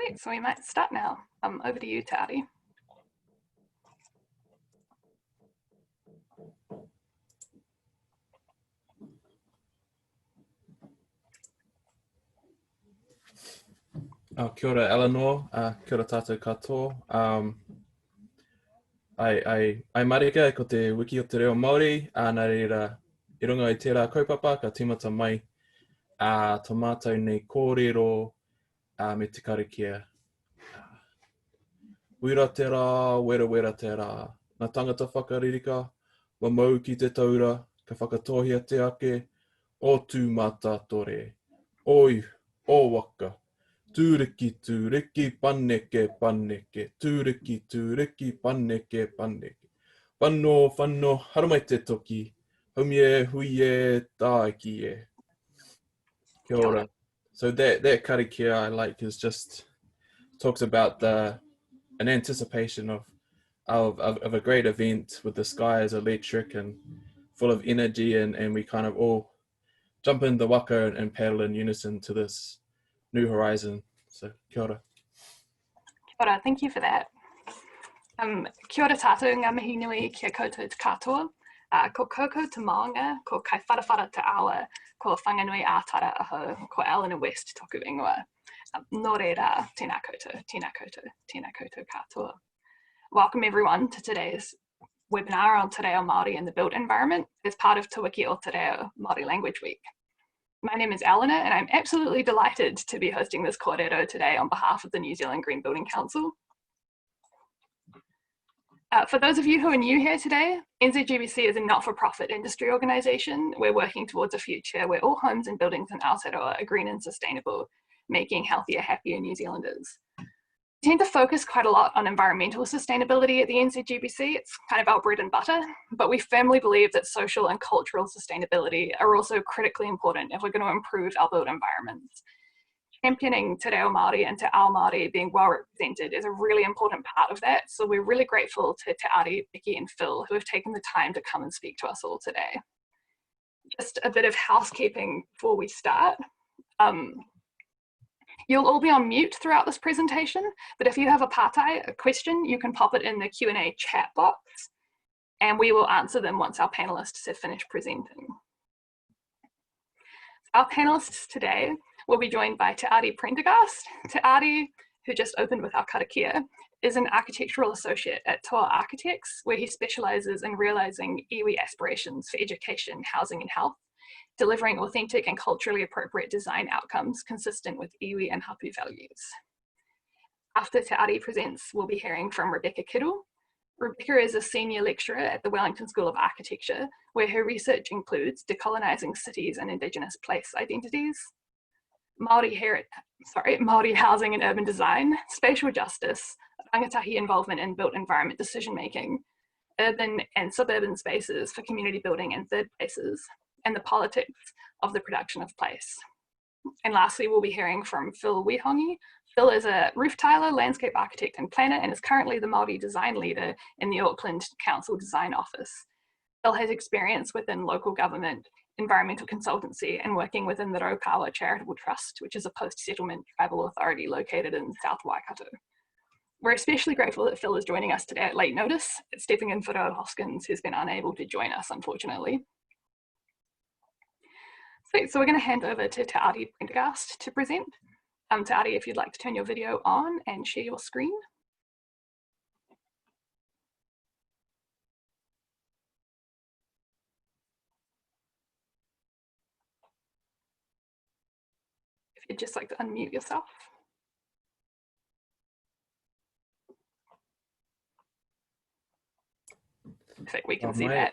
Sweet, so we might start now. Over to you, Te Audi. Kia ora Eleanor, kia ora tātou katoa. Ai marika ko te Wiki o Te Reo Māori, nā reira I runga I tērā kaupapa ka tīmata mai tō mātou nei kōrero me te karakia. Wira te rā, wera te rā. Nā tangata whakaririka, wa mau ki te taura, ka whakatohia te ake, o tū mātātore. Oi, o waka. Tūriki, paneke, tūriki, paneke. Whanno, haramai te toki. Humie, huie, tāiki e. Kia ora. So that karakia I like is just talks about an anticipation of a great event with the sky as electric and full of energy, and we kind of all jump in the waka and paddle in unison to this new horizon. So kia ora. Kia ora, thank you for that. Kia ora tātou ngā mihi nui kia koutou te katoa. Ko koko te maunga, ko kai wharawhara te awa, ko whanganui ātara aho, ko Eleanor West toku ingoa. Nō reira, tēnā koutou katoa. Welcome everyone to today's webinar on Te Reo Māori in the built environment as part of Te Wiki o Te Reo Māori Language Week. My name is Eleanor and I'm absolutely delighted to be hosting this kōrero today on behalf of the New Zealand Green Building Council. For those of you who are new here today, NZGBC is a not-for-profit industry organisation. We're working towards a future where all homes and buildings in Aotearoa are green and sustainable, making healthier, happier New Zealanders. We tend to focus quite a lot on environmental sustainability at the NZGBC. It's kind of our bread and butter, but we firmly believe that social and cultural sustainability are also critically important if we're going to improve our built environments. Championing Te Reo Māori and Te Ao Māori being well represented is a really important part of that. So we're really grateful to Te Audi, Vicky and Phil who have taken the time to come and speak to us all today. Just a bit of housekeeping before we start. You'll all be on mute throughout this presentation, but if you have a question, you can pop it in the Q&A chat box and we will answer them once our panelists have finished presenting. Our panelists today will be joined by Te Audi Prendergast. Te Audi, who just opened with our karakia, is an architectural associate at Toa Architects, where he specialises in realising iwi aspirations for education, housing and health, delivering authentic and culturally appropriate design outcomes consistent with iwi and hapu values. After Te Audi presents, we'll be hearing from Rebecca Kiddle. Rebecca is a senior lecturer at the Wellington School of Architecture, where her research includes decolonising cities and Indigenous place identities, Maori housing and urban design, spatial justice, Rangatahi involvement in built environment decision-making, urban and suburban spaces for community building and third places, and the politics of the production of place. And lastly, we'll be hearing from Phil Wihongi. Phil is a roof tiler, landscape architect and planner, and is currently the Maori design leader in the Auckland Council Design Office. Phil has experience within local government, environmental consultancy, and working within the Raukawa Charitable Trust, which is a post-settlement tribal authority located in South Waikato. We're especially grateful that Phil is joining us today at late notice, stepping in for Roe Hoskins, who's been unable to join us, unfortunately. So we're going to hand over to Te Audi Prendergast to present. Te Audi, if you'd like to turn your video on and share your screen. If you'd just like to unmute yourself. I think we can see that.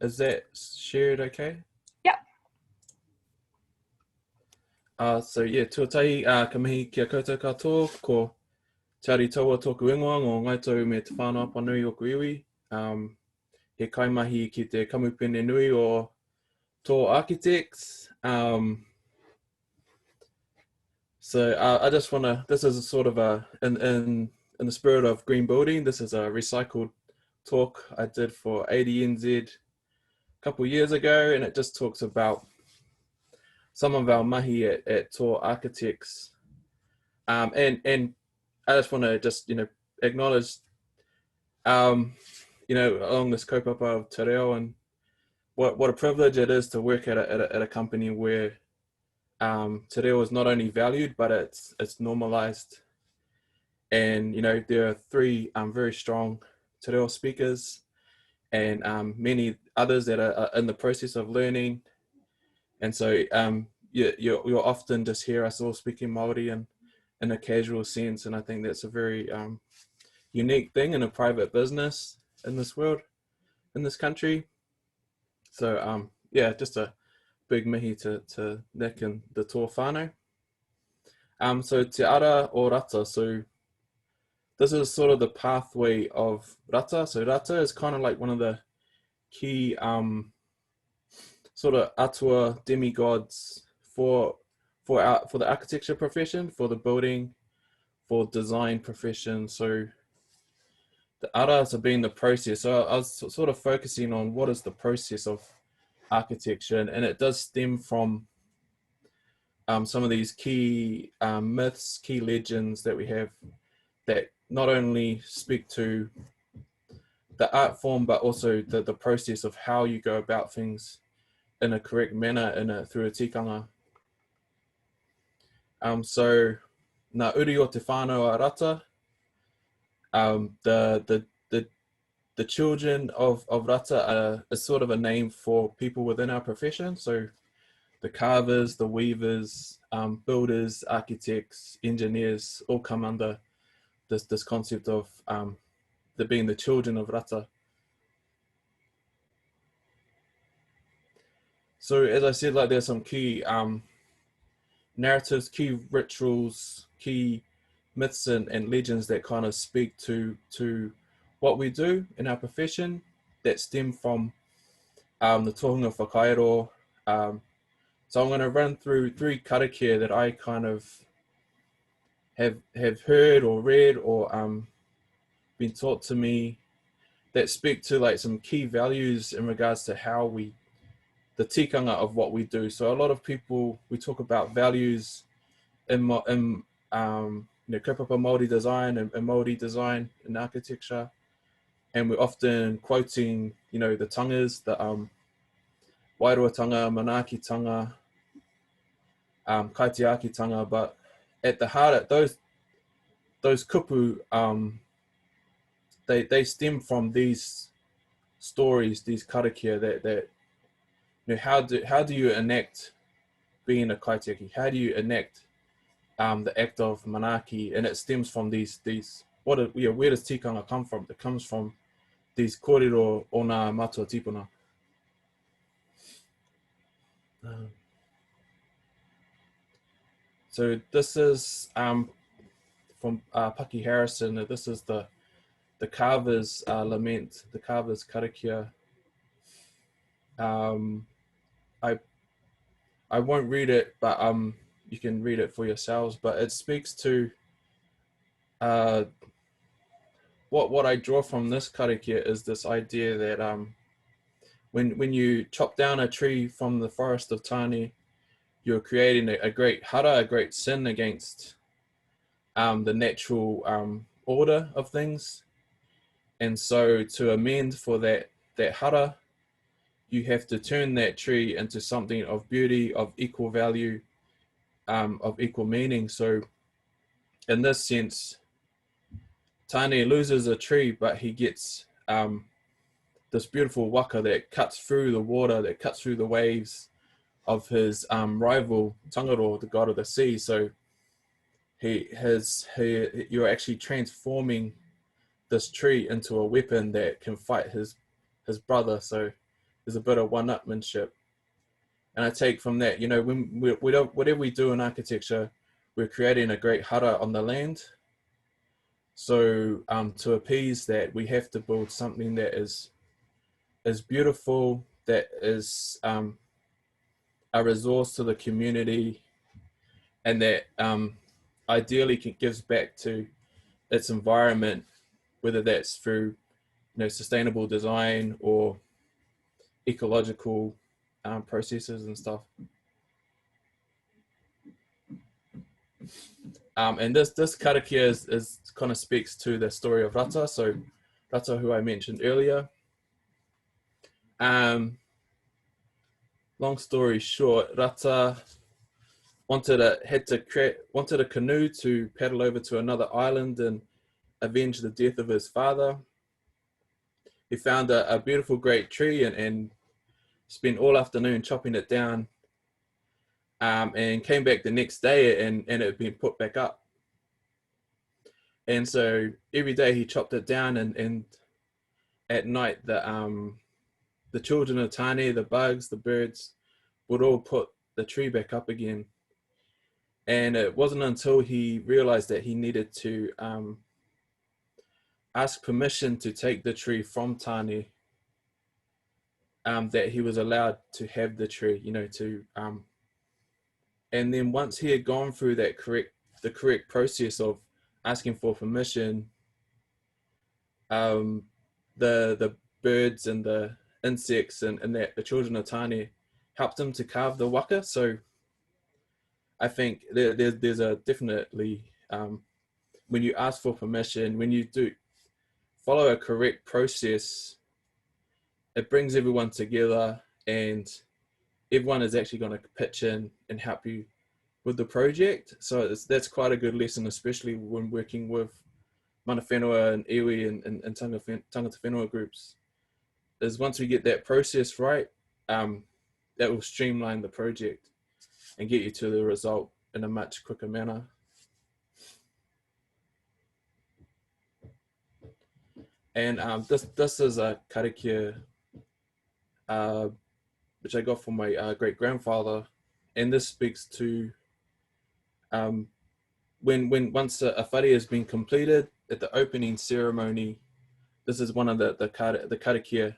Is that shared okay? Yep. So yeah, tuatahi ka mihi kia koutou katoa, ko te ari taua tōku ingoa ngō ngaitau me te whānau panui o ku iwi. He kaimahi ki te kamupene nui o Tō Architects. So I just want to, this is a sort of a, in the spirit of green building, this is a recycled talk I did for ADNZ a couple years ago, and it just talks about some of our mahi at Tō Architects And I just want to acknowledge, along this kaupapa of Te Reo, and what a privilege it is to work at a company where Te Reo is not only valued, but it's normalized. And there are 3 very strong Te Reo speakers, and many others that are in the process of learning. And so you'll often just hear us all speaking Maori in a casual sense, and I think that's a very unique thing in a private business in this world, in this country. So just a big mihi to Nick and the tō whānau. So te ara o rata, so this is sort of the pathway of rata. So rata is kind of like one of the key sort of atua demigods for the architecture profession, for the building, for design profession. So the aras have been the process. So I was sort of focusing on what is the process of architecture, and it does stem from some of these key myths, key legends that we have that not only speak to the art form, but also the process of how you go about things in a correct manner through a tikanga. So nā uri o te whānau a rata, the children of rata is sort of a name for people within our profession. So the carvers, the weavers, builders, architects, engineers all come under this concept of being the children of rata. So as I said, like there's some key narratives, key rituals, key myths and legends that kind of speak to what we do in our profession that stem from the tohunga whakairo. So I'm going to run through 3 karakia that I kind of have heard or read or been taught to me that speak to like some key values in regards to how the tikanga of what we do. So a lot of people, we talk about values in Kaupapa Māori design and Maori design in architecture, and we're often quoting the tangas, the wairoatanga, manaakitanga, kaitiakitanga, but at the heart of those kupu, they stem from these stories, these karakia that how do you enact being a kaitiaki? How do you enact the act of manaaki? And it stems from these where does tikanga come from? It comes from these kōrero o ngā matua tipuna. So this is from Paki Harrison. This is the carver's lament, the carver's karakia. I won't read it, but you can read it for yourselves. But it speaks to what I draw from this karakia is this idea that when you chop down a tree from the forest of Tāne, you're creating a great hara, a great sin against the natural order of things. And so to amend for that hara, you have to turn that tree into something of beauty, of equal value, of equal meaning. So in this sense, Tāne loses a tree, but he gets this beautiful waka that cuts through the water, that cuts through the waves of his rival, Tangaro, the god of the sea. So you're actually transforming this tree into a weapon that can fight his brother. So there's a bit of one-upmanship. And I take from that, when whatever we do in architecture, we're creating a great hara on the land. So to appease that, we have to build something that is beautiful, that is a resource to the community, and that ideally gives back to its environment, whether that's through sustainable design or ecological processes and stuff. And this karakia is kind of speaks to the story of Rata. So Rata, who I mentioned earlier. Long story short, Rata wanted a canoe to paddle over to another island and avenge the death of his father. He found a beautiful great tree and spent all afternoon chopping it down, and came back the next day and it had been put back up. And so every day he chopped it down, and at night the children of Tane, the bugs, the birds, would all put the tree back up again. And it wasn't until he realized that he needed to ask permission to take the tree from Tane, that he was allowed to have the tree, and then once he had gone through the correct process of asking for permission, the birds and the insects and the children of Tane helped him to carve the waka. So I think there's a definitely, when you ask for permission, when you do follow a correct process, it brings everyone together and everyone is actually going to pitch in and help you with the project. So that's quite a good lesson, especially when working with mana whenua and iwi and tangata whenua groups, is once we get that process right, that will streamline the project and get you to the result in a much quicker manner. And this is a karakia which I got from my great grandfather, and this speaks to when once a whare has been completed at the opening ceremony. This is one of the karakia,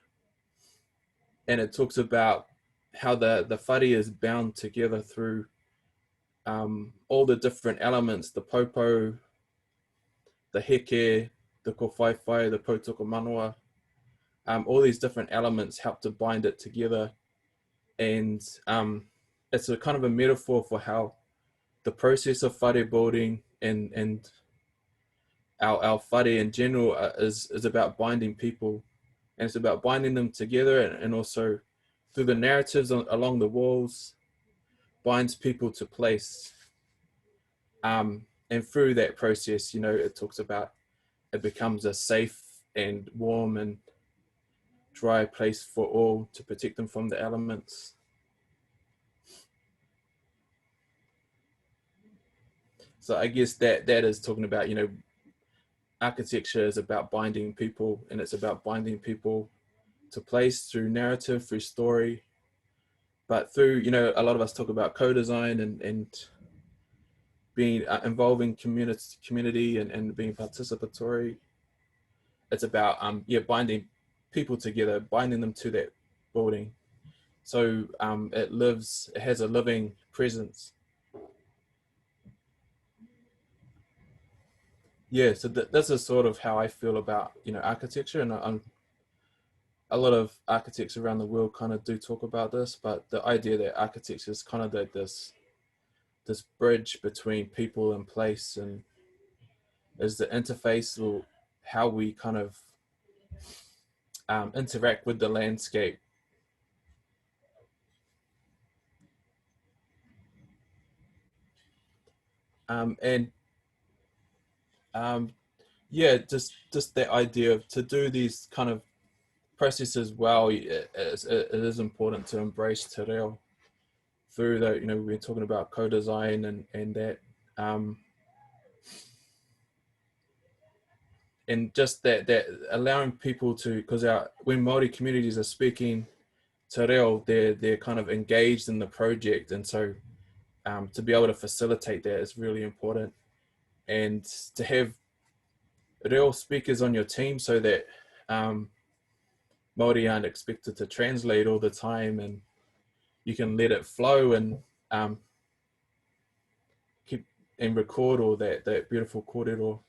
and it talks about how the whare is bound together through all the different elements, the popo, the heke, the kowhaiwhai, the potoko manawa. All these different elements help to bind it together. And it's a kind of a metaphor for how the process of whare building and our whare in general is about binding people. And it's about binding them together, and also through the narratives along the walls, binds people to place. And through that process, it talks about it becomes a safe and warm and dry place for all, to protect them from the elements. So I guess that is talking about, architecture is about binding people, and it's about binding people to place through narrative, through story, but through, a lot of us talk about co-design and being involving community and being participatory. It's about binding people together, binding them to that building, so it has a living presence. Yeah, so this is sort of how I feel about architecture, and a lot of architects around the world kind of do talk about this, but the idea that architecture is kind of this bridge between people and place, and is the interface, or how we kind of interact with the landscape. Just that idea of to do these kind of processes well, it is important to embrace te reo through the, we're talking about co-design and that, and just that allowing people to, because when Maori communities are speaking te reo, they're kind of engaged in the project, and so to be able to facilitate that is really important, and to have reo speakers on your team so that Maori aren't expected to translate all the time, and you can let it flow and keep and record all that beautiful kōrero.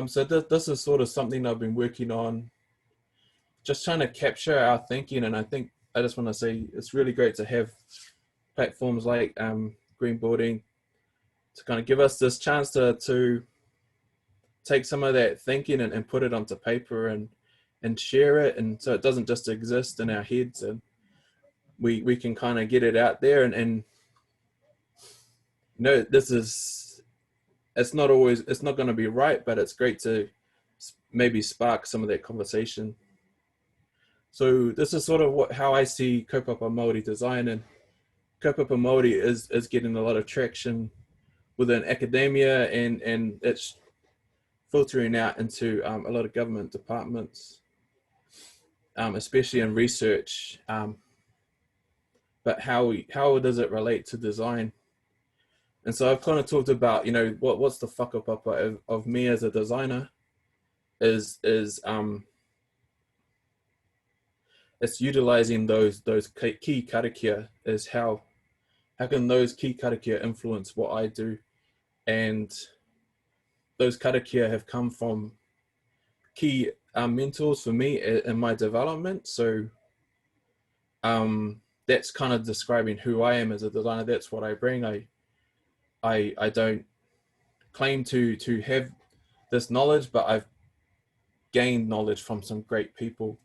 So this is sort of something I've been working on, just trying to capture our thinking. And I just want to say it's really great to have platforms like Green Building to kind of give us this chance to take some of that thinking and put it onto paper and share it, and so it doesn't just exist in our heads, and we can kind of get it out there, and it's not going to be right, but it's great to maybe spark some of that conversation. So this is sort of how I see Kaupapa Māori design, and Kaupapa Māori is getting a lot of traction within academia, and it's filtering out into a lot of government departments, especially in research. But how does it relate to design? And so I've kind of talked about, what's the whakapapa of me as a designer is it's utilizing those key karakia, is how can those key karakia influence what I do. And those karakia have come from key mentors for me in my development. So that's kind of describing who I am as a designer. That's what I bring. I don't claim to have this knowledge, but I've gained knowledge from some great people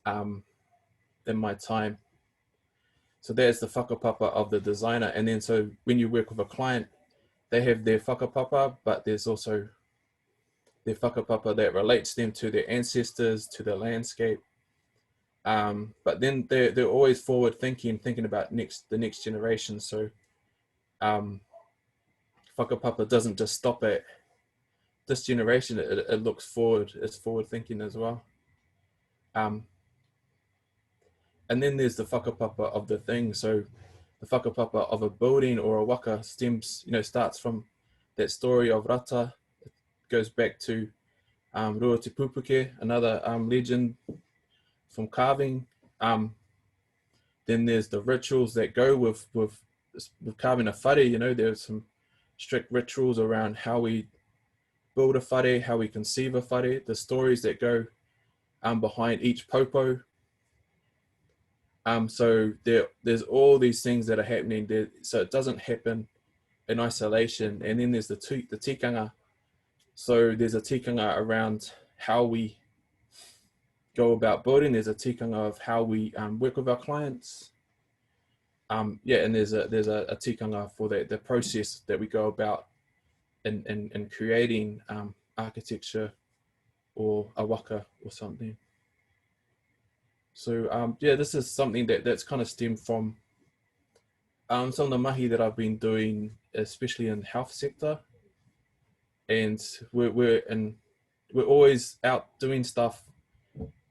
in my time. So there's the whakapapa of the designer. And then so when you work with a client, they have their whakapapa, but there's also their whakapapa that relates them to their ancestors, to the landscape. But then they're always forward thinking about the next generation. So whakapapa doesn't just stop at this generation, it looks forward, it's forward thinking as well. And then there's the whakapapa of the thing. So the whakapapa of a building or a waka starts from that story of rata. It goes back to Rua Te Pupuke, another legend from carving. Then there's the rituals that go with carving a whare. There's some strict rituals around how we build a whare, how we conceive a whare, the stories that go behind each popo. So there's all these things that are happening there, so it doesn't happen in isolation. And then there's the tikanga. So there's a tikanga around how we go about building. There's a tikanga of how we work with our clients. And there's a tikanga for the process that we go about in creating architecture or a waka or something. So this is something that's kind of stemmed from some of the mahi that I've been doing, especially in health sector. And we're always out doing stuff,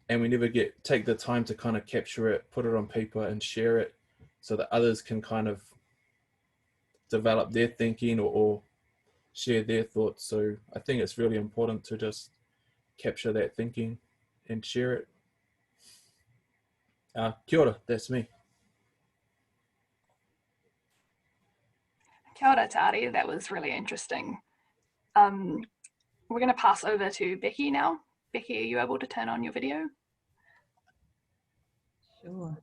and we never take the time to kind of capture it, put it on paper and share it so that others can kind of develop their thinking or share their thoughts. So I think it's really important to just capture that thinking and share it. Kia ora, that's me. Kia ora, Tari, that was really interesting. We're going to pass over to Becky now. Becky, are you able to turn on your video? Sure.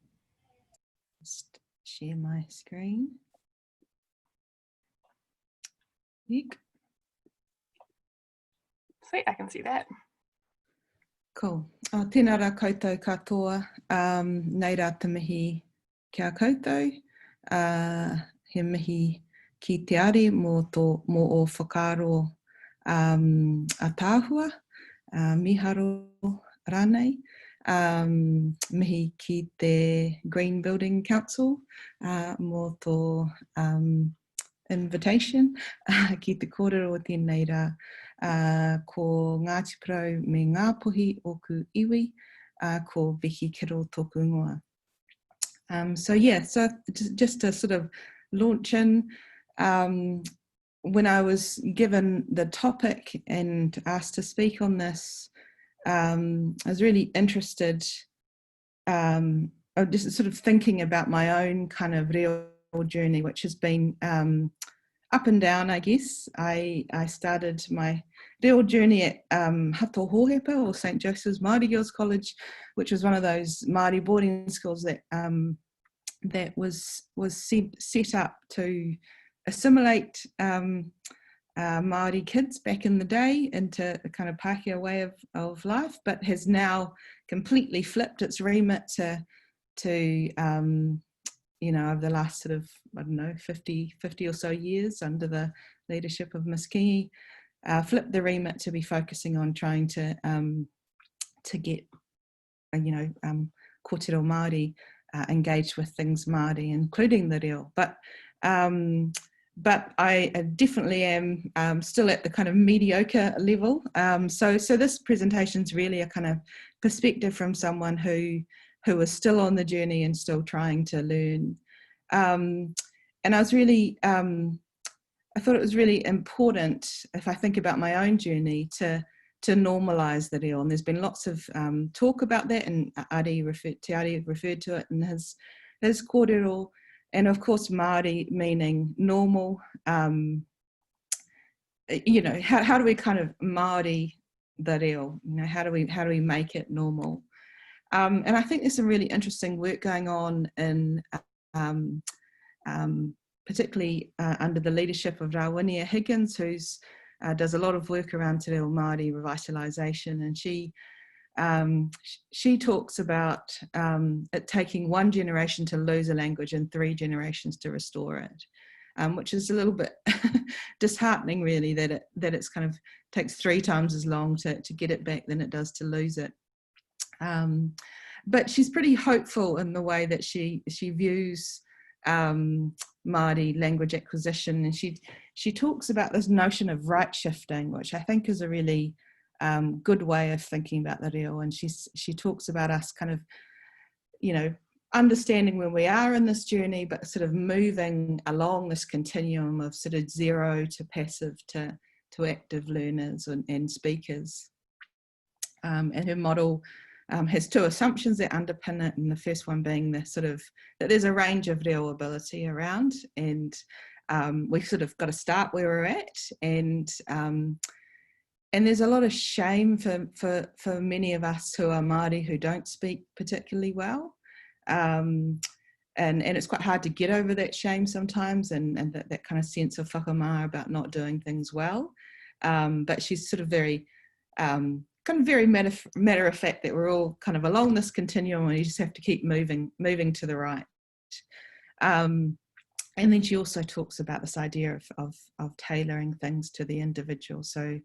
Just share my screen. Sweet, I can see that. Cool. Tēnā rā koutou katoa. Nei rā te mihi kia koutou. He mihi ki te are mō o whakaro a tāhua, miharo rānei. Mihi ki te Green Building Council mō tō invitation ki te kōrero o tēnei rā. Ko Ngāti Porou me Ngāpuhi oku iwi, ko Vicky Kiddle tōku ingoa. So just to sort of launch in, when I was given the topic and asked to speak on this, I was really interested, just sort of thinking about my own kind of reo journey, which has been up and down, I guess. I started my reo journey at Hato Hohepa, or St. Joseph's Māori Girls College, which was one of those Māori boarding schools that that was set up to assimilate Maori kids back in the day into a kind of Pākehā way of life, but has now completely flipped its remit to over the last sort of, I don't know, 50 or so years under the leadership of Miss Kingi, flipped the remit to be focusing on trying to get, Ko Te Reo Māori engaged with things Māori, including the reo. But I definitely am still at the kind of mediocre level. So this presentation is really a kind of perspective from someone who is still on the journey and still trying to learn. And I was really, I thought it was really important, if I think about my own journey, to normalise the reo. And there's been lots of talk about that, and Te Audi referred to it in his kōrero. And of course, Māori meaning normal. How do we kind of Māori the reo? How do we make it normal? And I think there's some really interesting work going on in, particularly under the leadership of Rawenia Higgins, who's does a lot of work around Te Reo Māori revitalisation, and she talks about it taking 1 generation to lose a language and 3 generations to restore it, which is a little bit disheartening, really, that it's kind of takes 3 times as long to get it back than it does to lose it. But she's pretty hopeful in the way that she views Māori language acquisition, and she talks about this notion of right shifting, which I think is a really good way of thinking about the reo. And she talks about us kind of, understanding where we are in this journey, but sort of moving along this continuum of sort of zero to passive to active learners and speakers. And her model has 2 assumptions that underpin it, and the first one being the sort of that there's a range of reo ability around, and we've sort of got to start where we're at, and there's a lot of shame for many of us who are Māori who don't speak particularly well, and it's quite hard to get over that shame sometimes, and that kind of sense of whakamā about not doing things well. But she's sort of very very matter of fact that we're all kind of along this continuum, and you just have to keep moving to the right. And then she also talks about this idea of tailoring things to the individual. So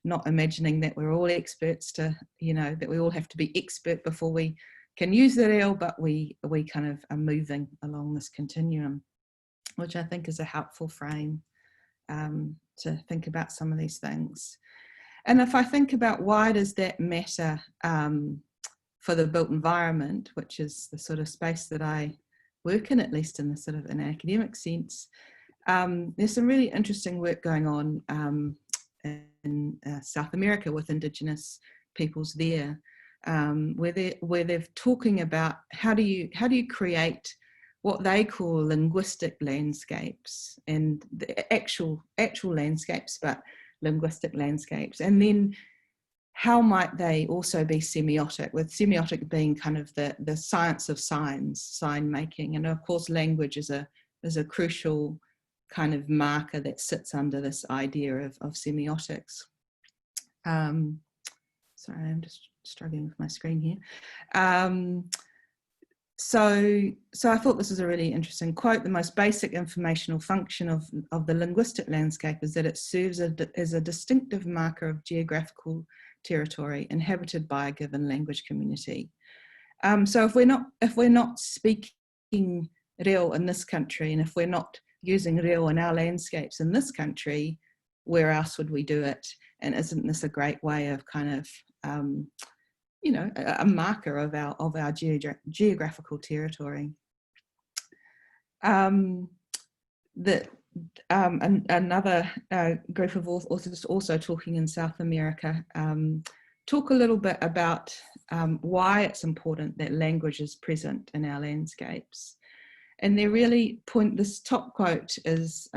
not imagining that we're all experts that we all have to be expert before we can use the reo, but we kind of are moving along this continuum, which I think is a helpful frame to think about some of these things. And if I think about why does that matter for the built environment, which is the sort of space that I work in, at least in the sort of an academic sense, there's some really interesting work going on in South America with Indigenous peoples there, where they're talking about how do you create what they call linguistic landscapes, and the actual landscapes, but linguistic landscapes, and then how might they also be semiotic, with semiotic being kind of the science of signs, sign making, and of course language is a crucial kind of marker that sits under this idea of semiotics. Sorry, I'm just struggling with my screen here. So I thought this was a really interesting quote. The most basic informational function of the linguistic landscape is that it serves as a distinctive marker of geographical territory inhabited by a given language community. So if we're not speaking reo in this country, and if we're not using reo in our landscapes in this country, where else would we do it? And isn't this a great way of kind of a marker of our geographical territory? Another group of authors also talking in South America talk a little bit about why it's important that language is present in our landscapes. And they really this top quote is,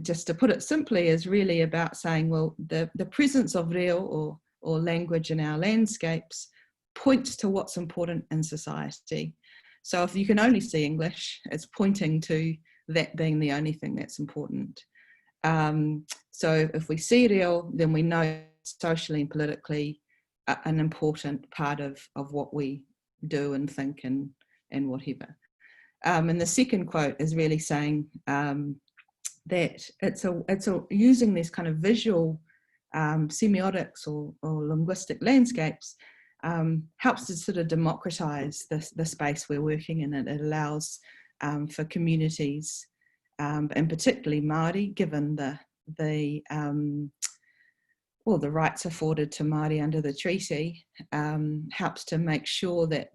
just to put it simply, is really about saying, well, the presence of reo or language in our landscapes points to what's important in society. So if you can only see English, it's pointing to that being the only thing that's important. So if we see reo, then we know socially and politically an important part of what we do and think and whatever. And the second quote is really saying that it's using these kind of visual semiotics or linguistic landscapes helps to sort of democratize the space we're working in. It allows for communities, and particularly Māori, given the rights afforded to Māori under the treaty, helps to make sure that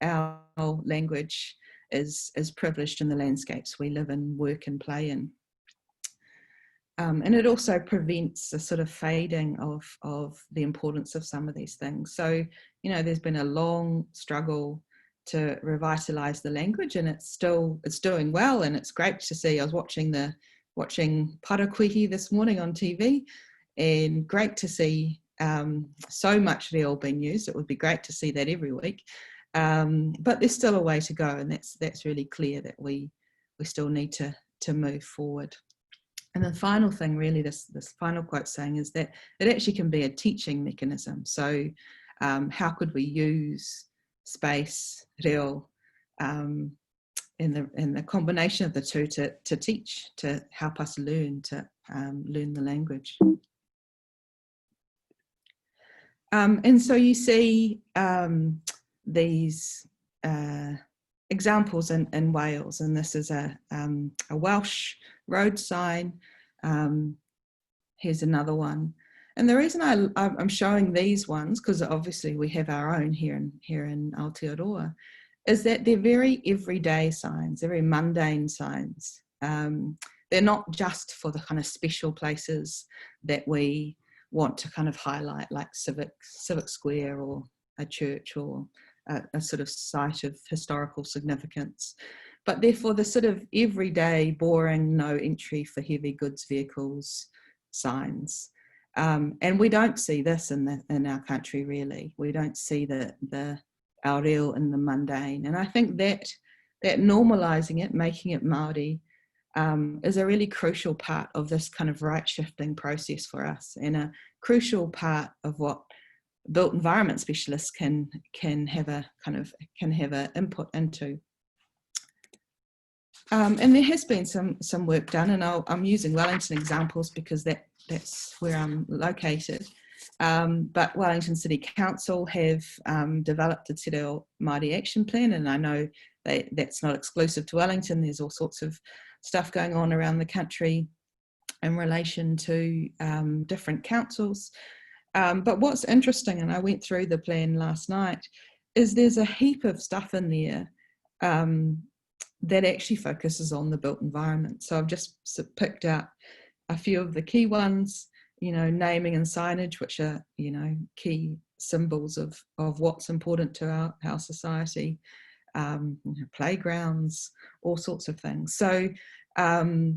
our language is privileged in the landscapes we live in, work and play in. And it also prevents a sort of fading of the importance of some of these things. So, there's been a long struggle to revitalise the language, and it's doing well, and it's great to see. I was watching Parakuihi this morning on TV, and great to see so much reo being used. It would be great to see that every week. But there's still a way to go, and that's really clear that we still need to move forward. And the final thing, really, this final quote saying is that it actually can be a teaching mechanism. So how could we use space, reo, in the combination of the two to teach, to help us learn the language. And so you see these examples in Wales, and this is a Welsh road sign. Here's another one. And the reason I'm showing these ones, because obviously we have our own here in Aotearoa, is that they're very everyday signs, they're very mundane signs. They're not just for the kind of special places that we want to kind of highlight, like civic square or a church or a sort of site of historical significance, but therefore the sort of everyday, boring, no entry for heavy goods vehicles signs. And we don't see this in our country, really. We don't see our reo in the mundane. And I think that normalising it, making it Māori, is a really crucial part of this kind of right-shifting process for us, and a crucial part of what built environment specialists can have a input into. And there has been some work done, and I'm using Wellington examples because that's where I'm located. But Wellington City Council have developed a Te Reo Māori action plan, and I know that's not exclusive to Wellington. There's all sorts of stuff going on around the country in relation to different councils. But what's interesting, and I went through the plan last night, is there's a heap of stuff in there that actually focuses on the built environment. So I've just picked out a few of the key ones, naming and signage, which are, key symbols of what's important to our society, playgrounds, all sorts of things. So, so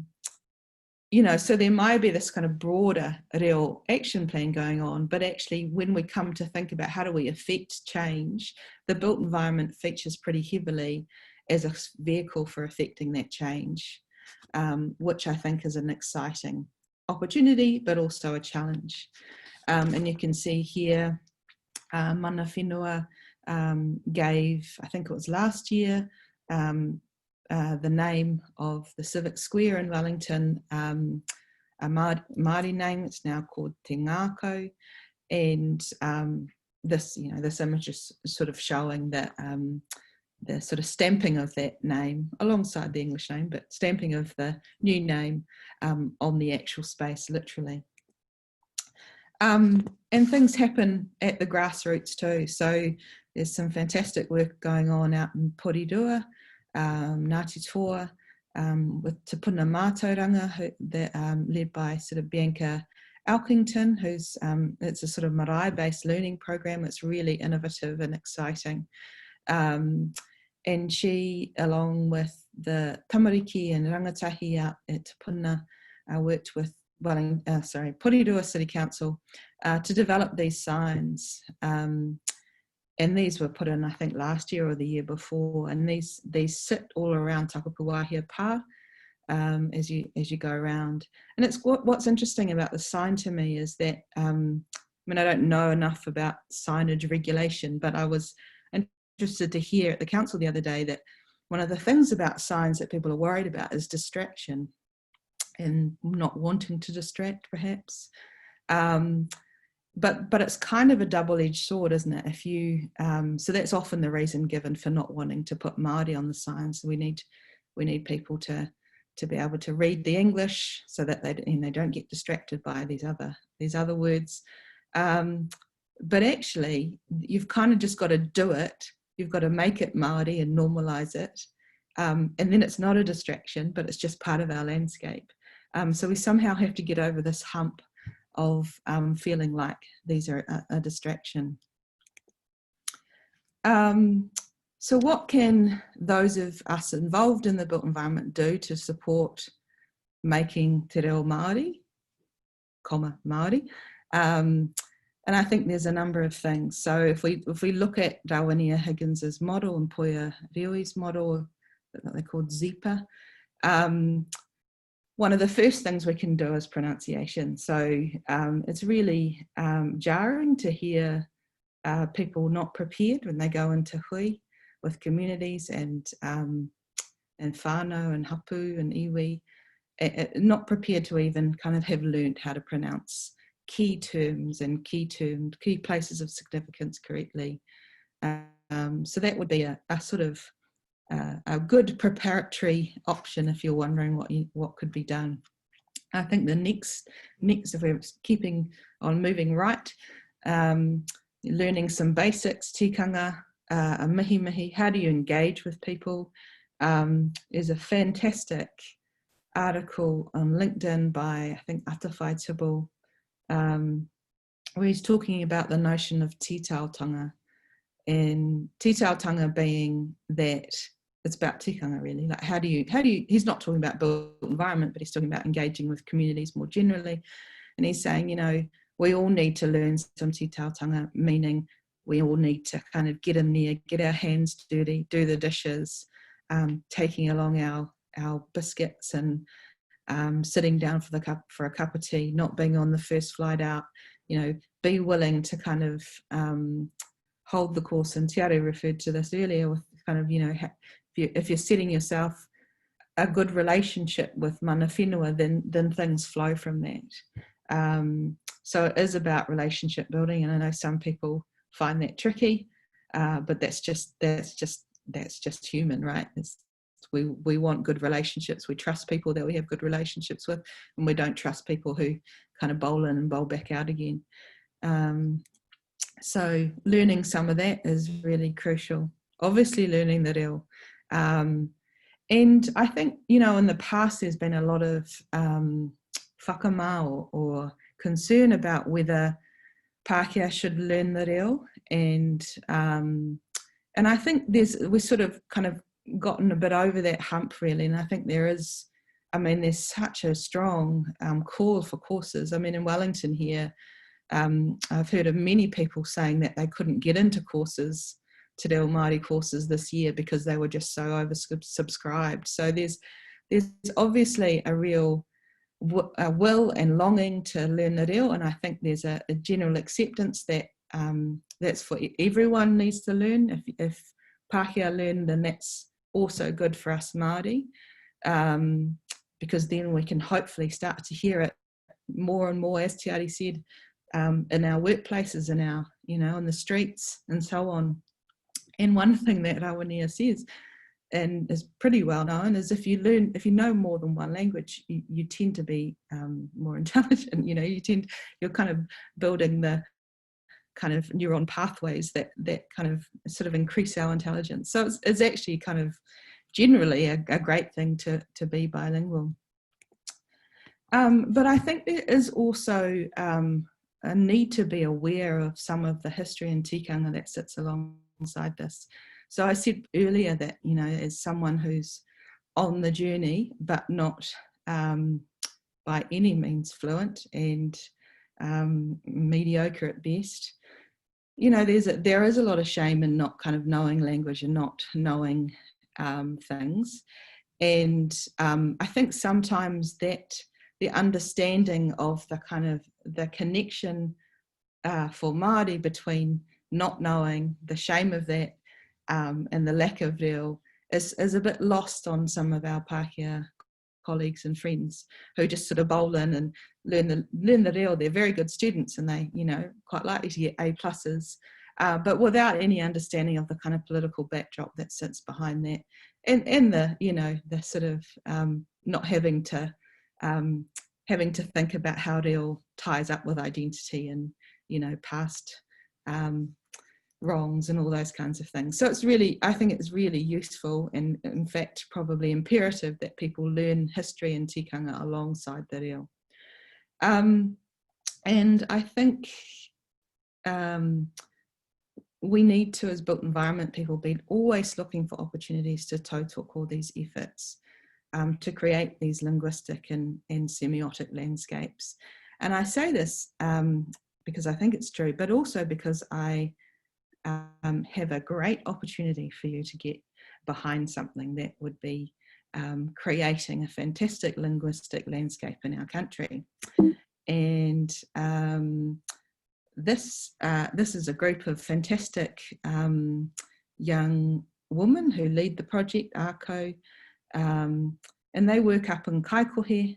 there might be this kind of broader reo action plan going on, but actually when we come to think about how do we affect change, the built environment features pretty heavily as a vehicle for affecting that change, which I think is an exciting opportunity, but also a challenge. And you can see here, Mana Whenua gave, I think it was last year, the name of the civic square in Wellington, a Māori name. It's now called Te Ngākau, and this image is sort of showing that the sort of stamping of that name alongside the English name, but stamping of the new name on the actual space, literally. And things happen at the grassroots too. So there's some fantastic work going on out in Porirua, Ngāti Toa, with Te Puna Mātauranga, led by sort of Bianca Elkington, who's it's a sort of marae-based learning program. It's really innovative and exciting. And she, along with the tamariki and rangatahi out at Te Puna, worked with Porirua City Council to develop these signs. and these were put in, I think, last year or the year before, and these sit all around Tapupuahia Pa as you go around. And it's what's interesting about the sign to me is that, I mean, I don't know enough about signage regulation, but I was interested to hear at the council the other day that one of the things about signs that people are worried about is distraction and not wanting to distract, perhaps. But it's kind of a double-edged sword, isn't it? If you so that's often the reason given for not wanting to put Māori on the signs. We need people to be able to read the English so that they don't get distracted by these other words. But actually, you've kind of just got to do it. You've got to make it Māori and normalise it, and then it's not a distraction, but it's just part of our landscape. So we somehow have to get over this hump of feeling like these are a distraction. So what can those of us involved in the built environment do to support making Te Reo Māori, Māori? And I think there's a number of things. So if we look at Rawania Higgins's model and Poia Reoi's model that they called ZIPA, one of the first things we can do is pronunciation. So it's really jarring to hear people not prepared when they go into hui with communities and whānau and hapu and iwi, not prepared to even kind of have learned how to pronounce key terms and key places of significance correctly. So that would be a sort of a good preparatory option if you're wondering what could be done. I think the next if we're keeping on moving right, learning some basics, tikanga, a mihi, how do you engage with people? There's a fantastic article on LinkedIn by, I think, Atawhai Tibble, where he's talking about the notion of titautanga, and titautanga being that it's about tikanga really. Like how do you, he's not talking about built environment, but he's talking about engaging with communities more generally. And he's saying, you know, we all need to learn some titautanga, meaning we all need to kind of get in there, get our hands dirty, do the dishes, taking along our biscuits and sitting down for a cup of tea, not being on the first flight out, you know, be willing to kind of hold the course. And Te Reo referred to this earlier with kind of, you know, if you're setting yourself a good relationship with mana whenua, then things flow from that. So it is about relationship building, and I know some people find that tricky, but that's just human, right? We want good relationships. We trust people that we have good relationships with, and we don't trust people who kind of bowl in and bowl back out again. So learning some of that is really crucial. Obviously learning the reo. And I think, you know, in the past there's been a lot of whakamā or concern about whether Pākehā should learn the reo, and I think we're sort of kind of gotten a bit over that hump really, and I think there's such a strong call for courses. I mean, in Wellington here, I've heard of many people saying that they couldn't get into courses, Te Reo Māori courses this year, because they were just so oversubscribed. So there's obviously a real will and longing to learn the reo, and I think there's a general acceptance that that's for everyone needs to learn. If Pākehā learn, then that's also good for us Māori, because then we can hopefully start to hear it more and more, as Te Ari said, in our workplaces, in our, you know, in the streets and so on. And one thing that Rawania says, and is pretty well known, is if you know more than one language, you tend to be more intelligent. You know, you're kind of building the kind of neuron pathways that kind of sort of increase our intelligence. So it's actually kind of generally a great thing to be bilingual. But I think there is also a need to be aware of some of the history and tikanga that sits alongside this. So I said earlier that, you know, as someone who's on the journey, but not by any means fluent and mediocre at best, you know, there is a lot of shame in not kind of knowing language and not knowing things. And I think sometimes that the understanding of the kind of the connection for Māori between not knowing, the shame of that, and the lack of reo is a bit lost on some of our Pākehā colleagues and friends who just sort of bowl in and learn the reo. They're very good students and they, you know, quite likely to get A pluses, but without any understanding of the kind of political backdrop that sits behind that, and the, you know, the sort of not having to think about how reo ties up with identity and, you know, past wrongs and all those kinds of things. So it's really, I think it's really useful and in fact probably imperative that people learn history and tikanga alongside the reo. And I think we need to, as built environment people, be always looking for opportunities to tautoko all these efforts to create these linguistic and semiotic landscapes. And I say this because I think it's true, but also because I have a great opportunity for you to get behind something that would be creating a fantastic linguistic landscape in our country. And this is a group of fantastic young women who lead the project, ARCO, and they work up in Kaikohe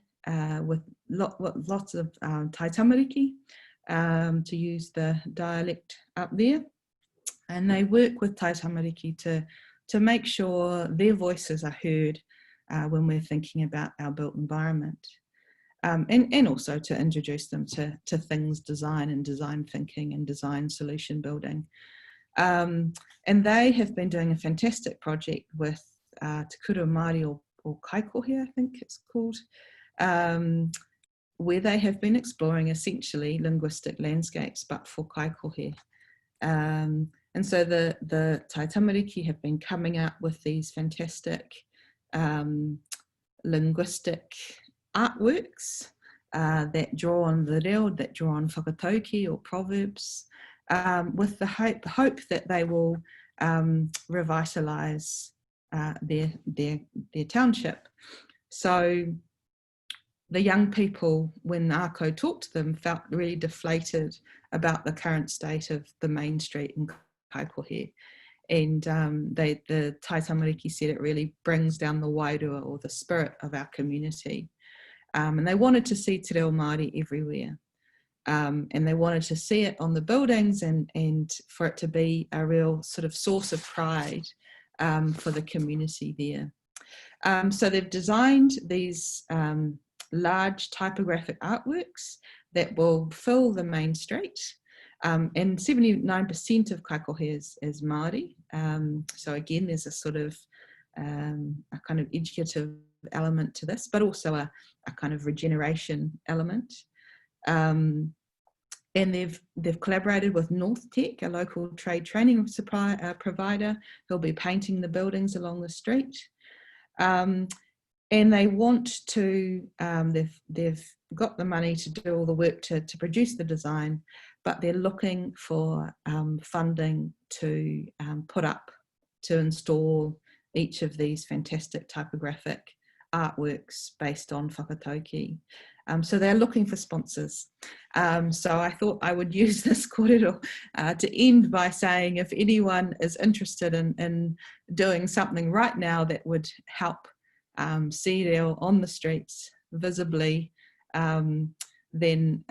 with lots of Tai Tamariki, to use the dialect up there. And they work with Tai Tamariki to make sure their voices are heard when we're thinking about our built environment. And also to introduce them to things design and design thinking and design solution building. And they have been doing a fantastic project with Te Reo Māori or Kaikohe, I think it's called, where they have been exploring essentially linguistic landscapes, but for Kaikohe. And so the Tai Tamariki have been coming up with these fantastic linguistic artworks that draw on the reo, that draw on whakatauki or proverbs, with the hope that they will revitalise their township. So the young people, when ARCO talked to them, felt really deflated about the current state of the main street in Kaikohe. And the Tai Tamariki said it really brings down the wairua or the spirit of our community. And they wanted to see Te Reo Māori everywhere. And they wanted to see it on the buildings and for it to be a real sort of source of pride for the community there. So they've designed these large typographic artworks that will fill the main street. And 79% of Kaikohe is Māori. So again, there's a sort of a kind of educative element to this, but also a kind of regeneration element. And they've collaborated with North Tech, a local trade training provider, who'll be painting the buildings along the street. And they want to, they've got the money to do all the work to produce the design, but they're looking for funding to put up, to install each of these fantastic typographic artworks based on whakatauki. So they're looking for sponsors. So I thought I would use this kōrero to end by saying if anyone is interested in doing something right now that would help see reo on the streets visibly, then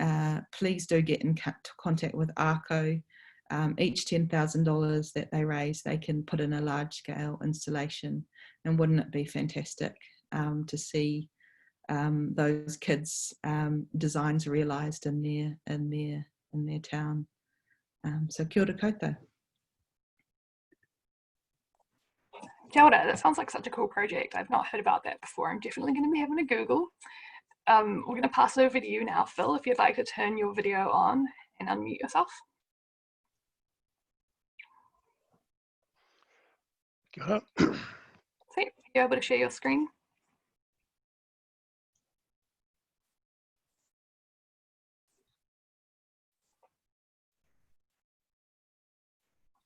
please do get in contact with ARCO. Each $10,000 that they raise, they can put in a large-scale installation. And wouldn't it be fantastic to see those kids' designs realised in their town? So kia ora koutou. Kia ora, that sounds like such a cool project. I've not heard about that before. I'm definitely going to be having a Google. We're going to pass over to you now, Phil, if you'd like to turn your video on and unmute yourself. Kia ora. Sweet. Are you able to share your screen?